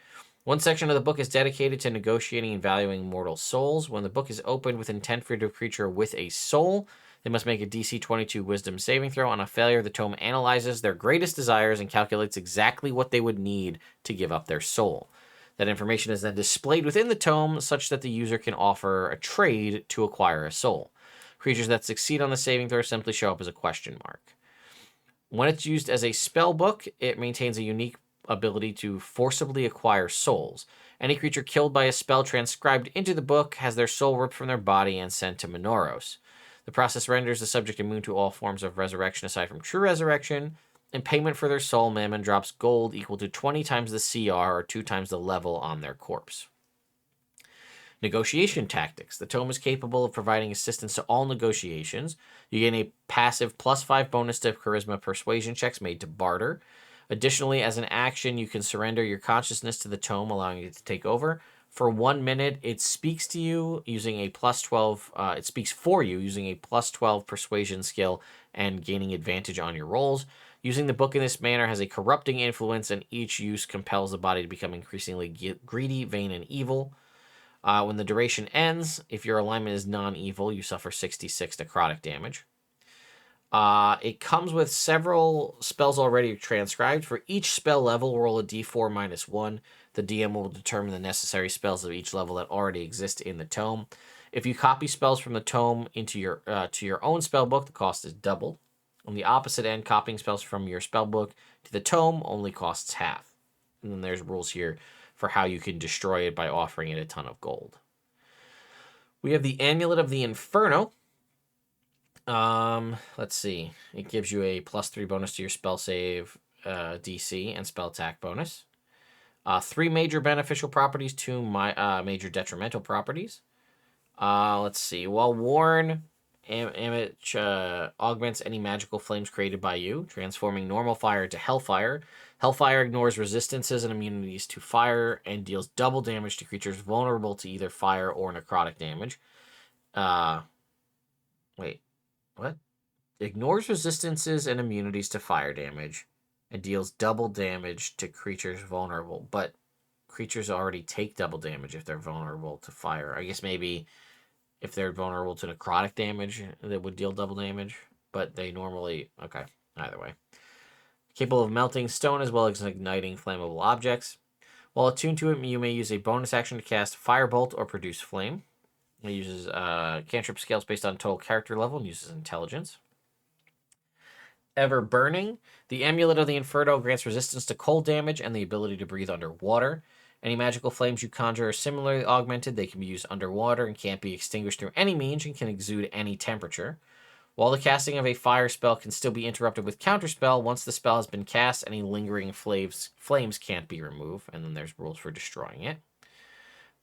One section of the book is dedicated to negotiating and valuing mortal souls. When the book is opened with intent for a creature with a soul, they must make a DC 22 Wisdom saving throw. On a failure, the tome analyzes their greatest desires and calculates exactly what they would need to give up their soul. That information is then displayed within the tome such that the user can offer a trade to acquire a soul. Creatures that succeed on the saving throw simply show up as a question mark. When it's used as a spell book, it maintains a unique ability to forcibly acquire souls. Any creature killed by a spell transcribed into the book has their soul ripped from their body and sent to Minoros. The process renders the subject immune to all forms of resurrection aside from true resurrection. In payment for their soul, Mammon drops gold equal to 20 times the CR or 2 times the level on their corpse. Negotiation tactics. The tome is capable of providing assistance to all negotiations. You gain a passive +5 bonus to charisma persuasion checks made to barter. Additionally, as an action, you can surrender your consciousness to the tome, allowing it to take over. For 1 minute, it speaks to you using a +12. It speaks for you using a +12 persuasion skill and gaining advantage on your rolls. Using the book in this manner has a corrupting influence, and each use compels the body to become increasingly greedy, vain, and evil. When the duration ends, if your alignment is non-evil, you suffer 66 necrotic damage. It comes with several spells already transcribed. For each spell level, roll a d4 -1. The DM will determine the necessary spells of each level that already exist in the tome. If you copy spells from the tome into your to your own spell book, the cost is double. On the opposite end, copying spells from your spell book to the tome only costs half. And then there's rules here for how you can destroy it by offering it a ton of gold. We have the Amulet of the Inferno. Let's see. It gives you a +3 bonus to your spell save DC and spell attack bonus. 3 major beneficial properties, 2 major detrimental properties. Let's see. While worn, image augments any magical flames created by you, transforming normal fire to hellfire. Hellfire ignores resistances and immunities to fire and deals double damage to creatures vulnerable to either fire or necrotic damage. Wait, what? Ignores resistances and immunities to fire damage and deals double damage to creatures vulnerable. But creatures already take double damage if they're vulnerable to fire. I guess maybe if they're vulnerable to necrotic damage, that would deal double damage. But they normally... Okay, either way. Capable of melting stone as well as igniting flammable objects. While attuned to it, you may use a bonus action to cast Firebolt or Produce Flame. It uses cantrip scales based on total character level and uses intelligence. Ever Burning. The Amulet of the Inferno grants resistance to cold damage and the ability to breathe underwater. Any magical flames you conjure are similarly augmented. They can be used underwater and can't be extinguished through any means and can exude any temperature. While the casting of a fire spell can still be interrupted with counterspell, once the spell has been cast, any lingering flames can't be removed, and then there's rules for destroying it.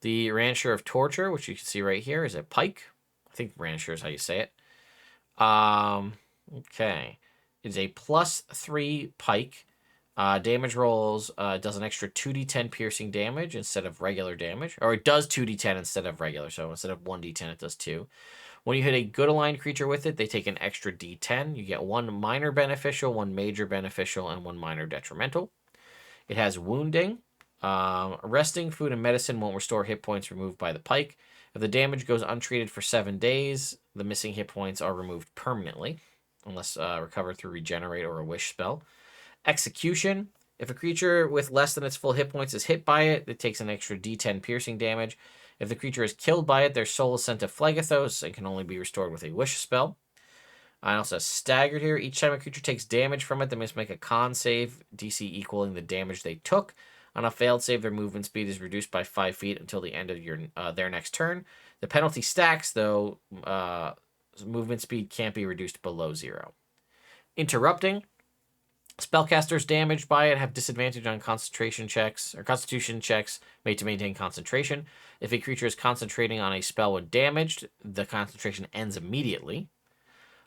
The Rancher of Torture, which you can see right here, is a pike. I think Rancher is how you say it. Okay. It's a +3 pike. Damage rolls does an extra 2d10 piercing damage instead of regular damage. Or it does 2d10 instead of regular, so instead of 1d10, it does 2. When you hit a good aligned creature with it, they take an extra d10. You get 1 minor beneficial, 1 major beneficial, and 1 minor detrimental. It has wounding. Resting, food, and medicine won't restore hit points removed by the pike. If the damage goes untreated for 7 days, the missing hit points are removed permanently, unless recovered through regenerate or a wish spell. Execution. If a creature with less than its full hit points is hit by it, it takes an extra d10 piercing damage. If the creature is killed by it, their soul is sent to Phlegethos and can only be restored with a wish spell. I also have staggered here. Each time a creature takes damage from it, they must make a con save, DC equaling the damage they took. On a failed save, their movement speed is reduced by 5 feet until the end of their next turn. The penalty stacks, though. Movement speed can't be reduced below 0. Interrupting. Spellcasters damaged by it have disadvantage on concentration checks or constitution checks made to maintain concentration. If a creature is concentrating on a spell when damaged, the concentration ends immediately.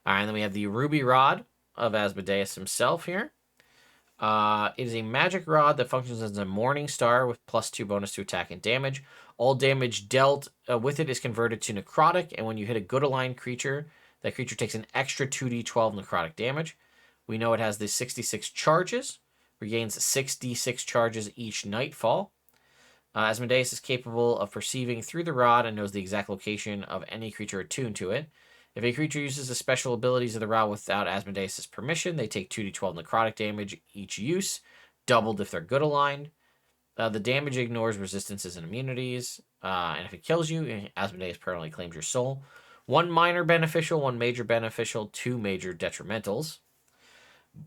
All right, and then we have the Ruby Rod of Asmodeus himself here. It is a magic rod that functions as a morning star with +2 bonus to attack and damage. All damage dealt with it is converted to necrotic, and when you hit a good aligned creature, that creature takes an extra 2d12 necrotic damage. We know it has the 66 charges, regains 66 charges each nightfall. Asmodeus is capable of perceiving through the rod and knows the exact location of any creature attuned to it. If a creature uses the special abilities of the rod without Asmodeus' permission, they take 2d12 necrotic damage each use, doubled if they're good aligned. The damage ignores resistances and immunities, and if it kills you, Asmodeus permanently claims your soul. 1 minor beneficial, 1 major beneficial, 2 major detrimentals.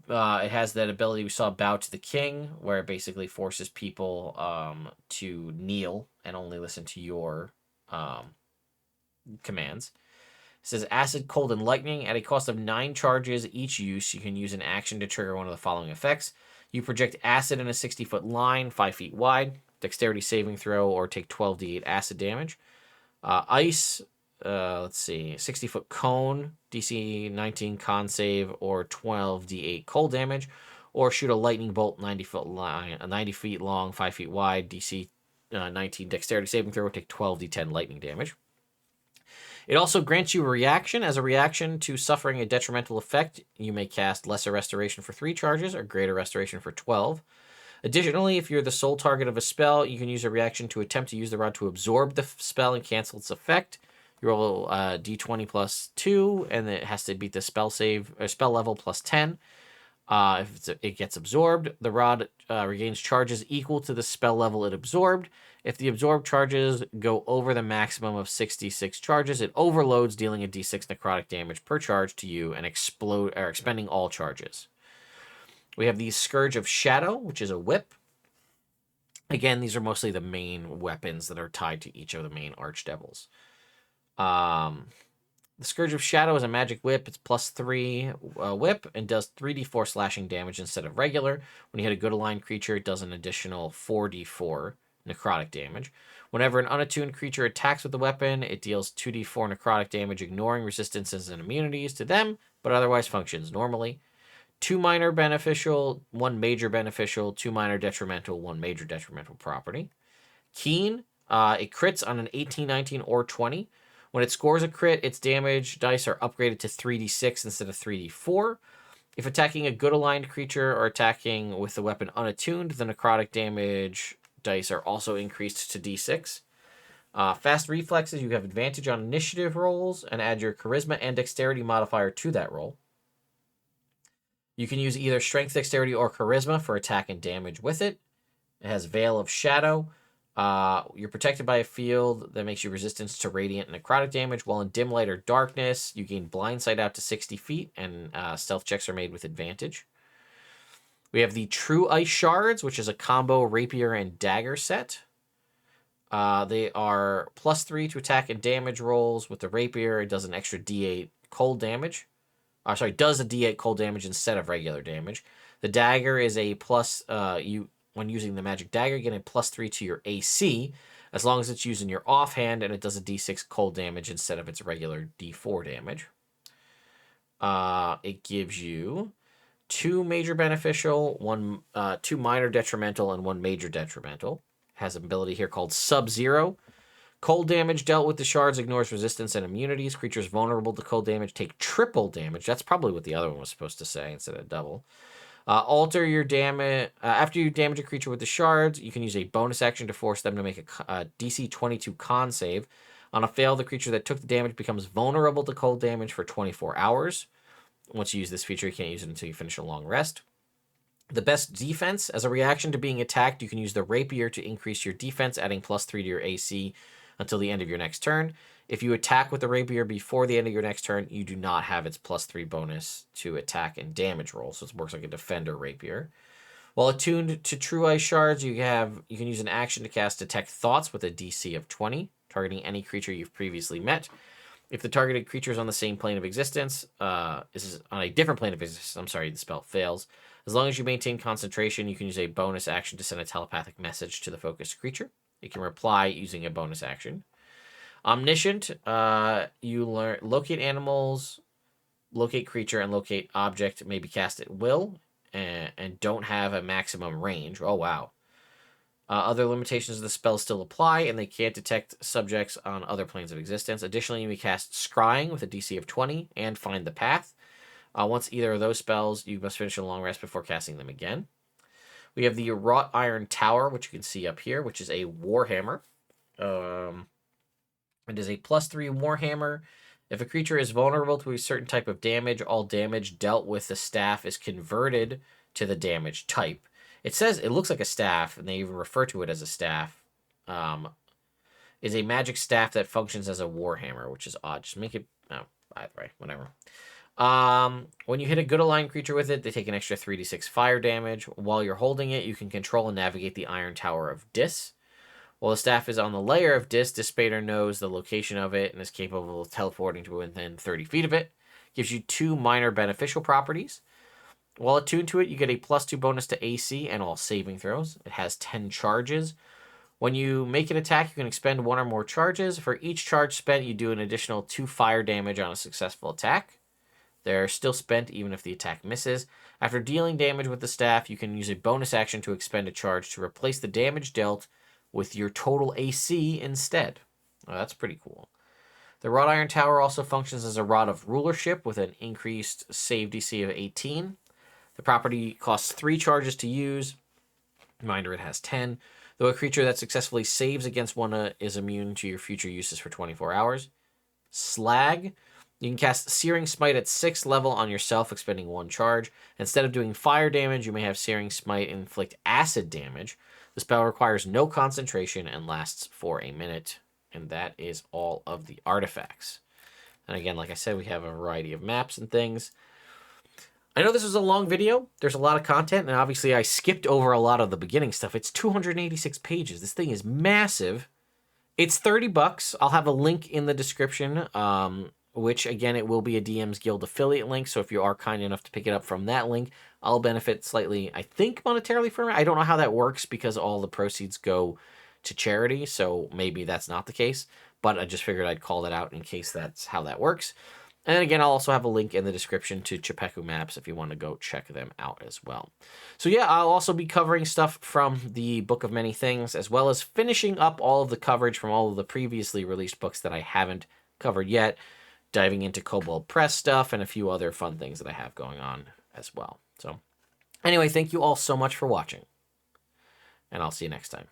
It has that ability we saw, Bow to the King, where it basically forces people to kneel and only listen to your commands. It says Acid, Cold, and Lightning. At a cost of 9 charges each use, you can use an action to trigger one of the following effects. You project acid in a 60-foot line, 5 feet wide, dexterity saving throw, or take 12d8 acid damage. Ice, let's see, 60-foot cone, DC 19 con save, or 12d8 cold damage, or shoot a lightning bolt 90 feet long, 5 feet wide, DC 19 dexterity saving throw, or take 12d10 lightning damage. It also grants you a reaction. As a reaction to suffering a detrimental effect, you may cast Lesser Restoration for 3 charges or Greater Restoration for 12. Additionally, if you're the sole target of a spell, you can use a reaction to attempt to use the rod to absorb the spell and cancel its effect. You roll d20 plus 2, and it has to beat the spell save or spell level plus 10. If it gets absorbed, the rod regains charges equal to the spell level it absorbed. If the absorbed charges go over the maximum of 66 charges, it overloads, dealing a d6 necrotic damage per charge to you and expending all charges. We have the Scourge of Shadow, which is a whip. Again, these are mostly the main weapons that are tied to each of the main archdevils. The Scourge of Shadow is a magic whip. It's +3 whip and does 3d4 slashing damage instead of regular. When you hit a good aligned creature, it does an additional 4d4 necrotic damage. Whenever an unattuned creature attacks with the weapon, it deals 2d4 necrotic damage, ignoring resistances and immunities to them, but otherwise functions normally. 2 minor beneficial, 1 major beneficial, 2 minor detrimental, 1 major detrimental property. Keen, it crits on an 18, 19, or 20. When it scores a crit, its damage dice are upgraded to 3d6 instead of 3d4. If attacking a good aligned creature or attacking with the weapon unattuned, the necrotic damage dice are also increased to d6. Fast reflexes, you have advantage on initiative rolls and add your charisma and dexterity modifier to that roll. You can use either strength, dexterity, or charisma for attack and damage with it. It has Veil of Shadow. You're protected by a field that makes you resistant to radiant and necrotic damage. While in dim light or darkness, you gain blind sight out to 60 feet, and stealth checks are made with advantage. We have the True Ice Shards, which is a combo rapier and dagger set. They are +3 to attack and damage rolls. With the rapier, it does an extra d8 cold damage. Does a d8 cold damage instead of regular damage. The dagger is a when using the magic dagger, you get a +3 to your AC, as long as it's used in your offhand, and it does a d6 cold damage instead of its regular d4 damage. It gives you 2 major beneficial, 2 minor detrimental, and 1 major detrimental. It has an ability here called Sub-Zero. Cold damage dealt with the shards ignores resistance and immunities. Creatures vulnerable to cold damage take triple damage. That's probably what the other one was supposed to say instead of double. Alter your damage. After you damage a creature with the shards, you can use a bonus action to force them to make a DC 22 con save. On a fail, the creature that took the damage becomes vulnerable to cold damage for 24 hours. Once you use this feature, you can't use it until you finish a long rest. The best defense. As a reaction to being attacked, you can use the rapier to increase your defense, adding +3 to your AC until the end of your next turn. If you attack with the rapier before the end of your next turn, you do not have its +3 bonus to attack and damage roll, so it works like a defender rapier. While attuned to True Ice Shards, you can use an action to cast Detect Thoughts with a DC of 20, targeting any creature you've previously met. If the targeted creature is on the same plane of existence, the spell fails. As long as you maintain concentration, you can use a bonus action to send a telepathic message to the focused creature. You can reply using a bonus action. Omniscient, you learn locate animals, locate creature, and locate object may be cast at will, and don't have a maximum range. Oh, wow. Other limitations of the spell still apply, and they can't detect subjects on other planes of existence. Additionally, you may cast Scrying with a DC of 20 and Find the Path. Once either of those spells, you must finish a long rest before casting them again. We have the Wrought Iron Tower, which you can see up here, which is a Warhammer. It is a +3 Warhammer. If a creature is vulnerable to a certain type of damage, all damage dealt with the staff is converted to the damage type. It says it looks like a staff, and they even refer to it as a staff. Is a magic staff that functions as a Warhammer, which is odd. Just make it... Oh, either way, whatever. When you hit a good aligned creature with it, they take an extra 3d6 fire damage. While you're holding it, you can control and navigate the Iron Tower of Dis. While the staff is on the layer of Dis, Dispater knows the location of it and is capable of teleporting to within 30 feet of it. Gives you 2 minor beneficial properties. While attuned to it, you get a +2 bonus to AC and all saving throws. It has 10 charges. When you make an attack, you can expend 1 or more charges. For each charge spent, you do an additional 2 fire damage on a successful attack. They're still spent even if the attack misses. After dealing damage with the staff, you can use a bonus action to expend a charge to replace the damage dealt with your total AC instead. Oh, that's pretty cool. The Wrought Iron Tower also functions as a Rod of Rulership with an increased save DC of 18. The property costs 3 charges to use. Reminder, it has 10. Though a creature that successfully saves against one is immune to your future uses for 24 hours. Slag. You can cast Searing Smite at 6th level on yourself, expending 1 charge. Instead of doing fire damage, you may have Searing Smite inflict acid damage. The spell requires no concentration and lasts for a minute. And that is all of the artifacts. And again, like I said, we have a variety of maps and things. I know this was a long video. There's a lot of content, and obviously I skipped over a lot of the beginning stuff. It's 286 pages. This thing is massive. It's $30. I'll have a link in the description, which, again, it will be a DM's Guild affiliate link, so if you are kind enough to pick it up from that link, I'll benefit slightly, I think, monetarily from it. I don't know how that works because all the proceeds go to charity, so maybe that's not the case, but I just figured I'd call that out in case that's how that works. And then again, I'll also have a link in the description to Chapeku maps if you want to go check them out as well. So yeah, I'll also be covering stuff from the Book of Many Things, as well as finishing up all of the coverage from all of the previously released books that I haven't covered yet, diving into Kobold Press stuff and a few other fun things that I have going on as well. So anyway, thank you all so much for watching, and I'll see you next time.